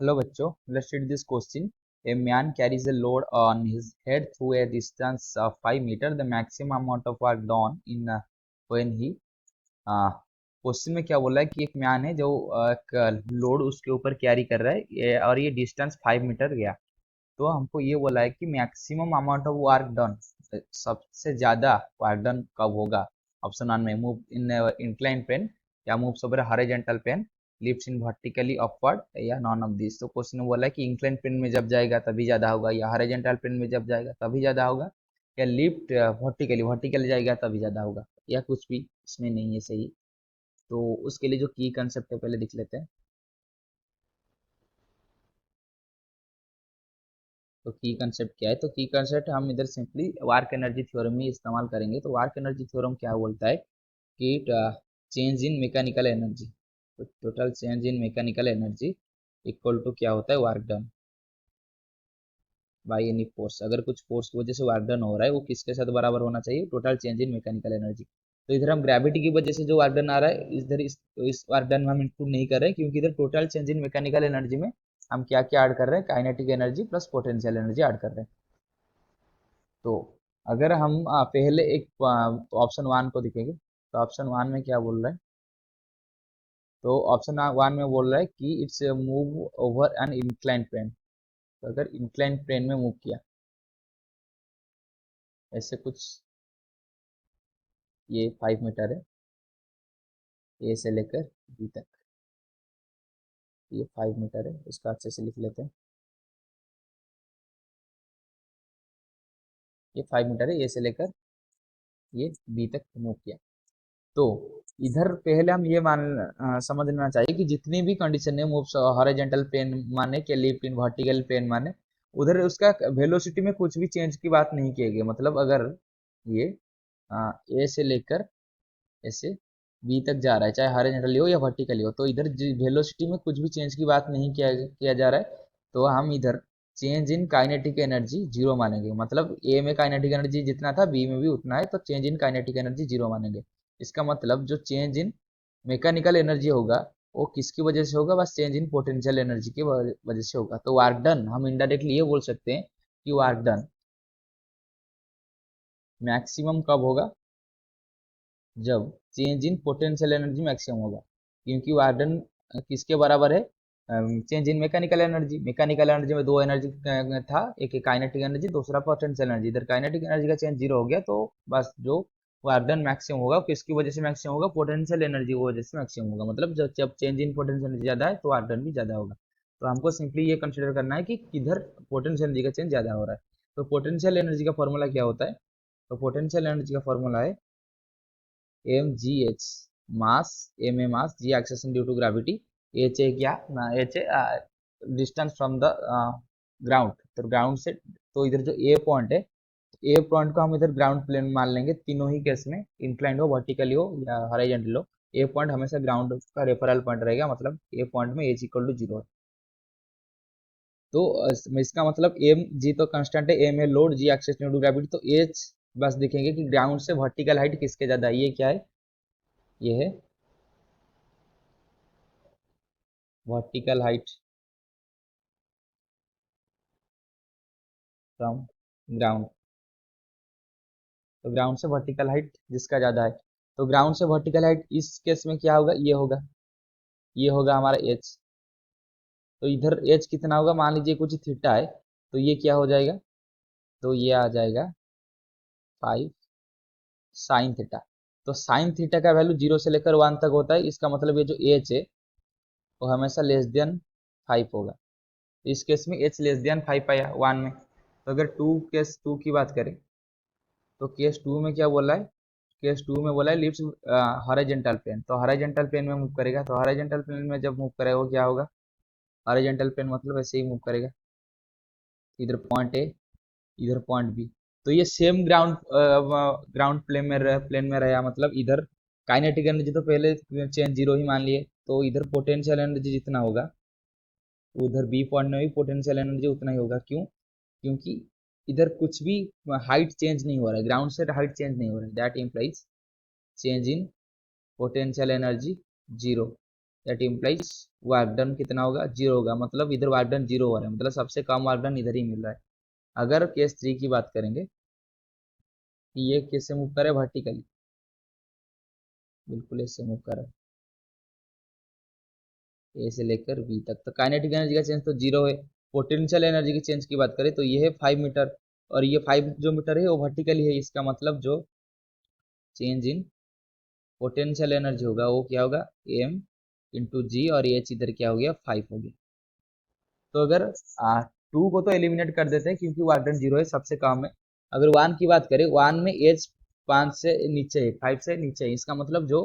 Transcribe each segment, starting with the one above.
Hello बच्चों, let's read this question. A man carries a load on his head through a distance of 5 meters. The maximum amount of work done in when he question में क्या बोला है कि एक man है जो एक लोड उसके ऊपर कैरी कर रहा है और ये डिस्टेंस 5 मीटर गया। तो हमको ये बोला है कि maximum amount of work done, सबसे ज्यादा वर्क डन कब होगा। ऑप्शन वन में मूव इन इंक्लाइन प्लेन, या move over horizontal plane, lift in vertically upward, या नॉन ऑफ दिस। तो क्वेश्चन में बोला है कि इंक्लाइन प्लेन में जब जाएगा तभी ज्यादा होगा, या हॉरिजॉन्टल प्लेन में जब जाएगा तभी ज्यादा होगा, या लिफ्ट वर्टिकली वर्टिकली जाएगा तभी ज्यादा होगा, या कुछ भी इसमें नहीं है सही। तो उसके लिए जो की कंसेप्ट है पहले देख लेते हैं। तो की कंसेप्ट क्या है? तो की कंसेप्ट हम इधर सिंपली वर्क एनर्जी थ्योरम ही इस्तेमाल करेंगे। तो वर्क एनर्जी थ्योरम क्या बोलता है कि चेंज इन मैकेनिकल एनर्जी, तो total change in mechanical energy equal to क्या होता है, work done by any force. अगर कुछ फोर्स की वजह से वर्क डन हो रहा है वो किसके साथ बराबर होना चाहिए, total change in mechanical energy. तो इधर हम ग्रेविटी की वजह से जो वर्क डन आ रहा है इधर इस वर्क डन में हम इंक्लूड नहीं कर रहे हैं, क्योंकि इधर total change in mechanical energy में हम क्या क्या ऐड कर रहे हैं, kinetic energy plus potential energy add कर रहे हैं। तो अगर हम पहले एक ऑप्शन वन को देखेंगे, तो ऑप्शन वन में क्या बोल रहा है, तो ऑप्शन वन में बोल रहा है कि it's move over an incline plane. तो अगर इंक्लाइन प्लेन में मूव किया ऐसे कुछ, ये 5 मीटर है ए से लेकर बी तक, ये 5 मीटर है, इसका अच्छे से लिख लेते हैं। ये 5 मीटर है ए से लेकर ये बी तक मूव किया। तो इधर पहले हम ये समझ लेना चाहिए कि जितनी भी कंडीशन है, मूव हॉरिजॉन्टल प्लेन माने कि लिफ्ट इन वर्टिकल प्लेन माने, उधर उसका वेलोसिटी में कुछ भी चेंज की बात नहीं की गई। मतलब अगर ये ए से लेकर ऐसे बी तक जा रहा है, चाहे हॉरिजॉन्टली हो या वर्टिकली हो, तो इधर वेलोसिटी में कुछ भी चेंज की बात नहीं किया जा रहा है। तो हम इधर change in kinetic energy zero मानेंगे। मतलब ए में काइनेटिक एनर्जी जितना था बी में भी उतना है, तो change in kinetic energy zero मानेंगे। इसका मतलब जो चेंज इन मैकेनिकल एनर्जी होगा वो किसकी वजह से होगा, बस चेंज इन पोटेंशियल एनर्जी की वजह से होगा। तो वर्क डन हम इनडायरेक्टली ये बोल सकते हैं कि वर्क डन मैक्सिमम कब होगा, जब change in potential energy maximum होगा। क्योंकि वार्डन किसके बराबर है, change in mechanical energy. Mechanical energy में दो एनर्जी था, एक काइनेटिक एनर्जी, दूसरा पोटेंशियल एनर्जी। इधर काइनेटिक एनर्जी का चेंज जीरो हो गया, तो बस जो वार्डन मैक्सिमम होगा किसकी वजह से मैक्सिमम होगा, पोटेंशियल एनर्जी की वजह से मैक्सिमम होगा। मतलब जब जब चेंज इन पोटेंशियल एनर्जी ज्यादा है तो वार्डन भी ज्यादा होगा। तो हमको सिंपली ये कंसिडर करना है कि किधर पोटेंशियल एनर्जी का चेंज ज्यादा हो रहा है। तो पोटेंशियल एनर्जी का फॉर्मूला क्या होता है, तो पोटेंशियल एनर्जी का फॉर्मूला है mgh, mass, M a mass, G acceleration due to gravity, H a क्या ना, H a distance from the ground. तो ग्राउंड से, तो इधर जो ए पॉइंट है, ए पॉइंट को हम इधर ग्राउंड प्लेन मान लेंगे तीनों ही केस में, इंक्लाइंड हो, वर्टिकली हो या हॉरिजॉन्टल हो। ए पॉइंट हमेशा ग्राउंड का रेफरल पॉइंट रहेगा। मतलब ए पॉइंट में एच इक्वल टू जीरो है। तो इसका मतलब एम जी तो कांस्टेंट है, एम है लोड, जी एक्सेस ड्यू टू ग्रेविटी, तो एच बस देखेंगे कि ग्राउंड से वर्टिकल हाइट किसके ज्यादा है। ये क्या है, ये है वर्टिकल हाइट फ्रॉम ग्राउंड। तो ग्राउंड से वर्टिकल हाइट जिसका ज्यादा है, तो ग्राउंड से वर्टिकल हाइट इस केस में क्या होगा, ये होगा, ये होगा हमारा एच। तो इधर एच कितना होगा, मान लीजिए कुछ थीटा है, तो ये क्या हो जाएगा, तो ये आ जाएगा 5 साइन थीटा। तो साइन थीटा का वैल्यू 0 से लेकर 1 तक होता है। इसका मतलब ये जो एच है वो हमेशा लेस देन 5 होगा। तो इस केस में एच लेस देन 5 आया 1 में। तो अगर केस टू की बात करें, तो केस टू में क्या बोला है, केस टू में बोला है लिफ्ट हॉरिजॉन्टल प्लेन। तो हॉरिजॉन्टल प्लेन में मूव करेगा, तो हॉरिजॉन्टल प्लेन में जब मूव करेगा वो क्या होगा, हॉरिजॉन्टल प्लेन मतलब ऐसे ही मूव करेगा। इधर पॉइंट ए, इधर पॉइंट बी, तो ये सेम ग्राउंड प्लेन में रहा। मतलब इधर काइनेटिक एनर्जी तो पहले चेंज जीरो ही मान लिए, तो इधर पोटेंशियल एनर्जी जितना होगा उधर बी पॉइंट में भी पोटेंशियल एनर्जी उतना ही होगा। क्यों, क्योंकि इधर कुछ भी हाइट चेंज नहीं हो रहा है, ग्राउंड से हाइट चेंज नहीं हो रहा है। That implies change in potential energy zero. That implies work done कितना होगा, 0 होगा। मतलब इधर वर्क डन 0 हो रहा है, मतलब सबसे कम वर्क डन इधर ही मिल रहा है। अगर केस 3 की बात करेंगे कि ये कैसे मूव करे वर्टिकली, बिल्कुल ऐसे मूव कर रहा है ए से लेकर बी तक, तो काइनेटिक एनर्जी का चेंज तो 0 है। पोटेंशियल एनर्जी की चेंज की बात करें तो ये है 5 मीटर, और ये 5 जो मीटर है वो वर्टिकली है। इसका मतलब जो चेंज इन पोटेंशियल एनर्जी होगा वो क्या होगा, एम इंटू जी, और एच इधर क्या हो गया, 5 हो गया। तो अगर 2 को तो एलिमिनेट कर देते हैं क्योंकि वार्डन 0 है, सबसे कम है। अगर 1 की बात करें, 1 में एच 5 से नीचे है, 5 से नीचे है। इसका मतलब जो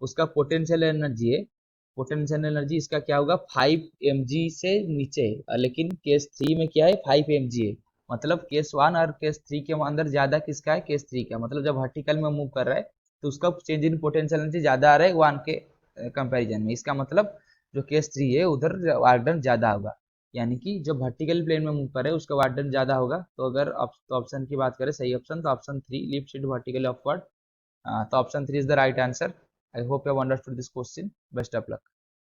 उसका पोटेंशियल एनर्जी है, पोटेंशियल एनर्जी इसका क्या होगा, 5 mg से नीचे है। लेकिन केस 3 में क्या है, 5 mg है। मतलब केस 1 और केस 3 के अंदर ज्यादा किसका है, केस 3 का। मतलब जब वर्टिकल में मूव कर रहा है तो उसका चेंज इन पोटेंशियल एनर्जी ज्यादा आ रहा है 1 के कंपैरिजन में। इसका मतलब जो केस 3 है उधर वार्डन ज्यादा होगा, यानी कि जब वर्टिकल प्लेन में मूव करे उसका वार्डन ज्यादा होगा। तो अगर ऑप्शन की बात करें सही ऑप्शन, तो option 3 lift shift vertically upward, तो option 3 is the right answer. I hope you have understood this question. Best of luck.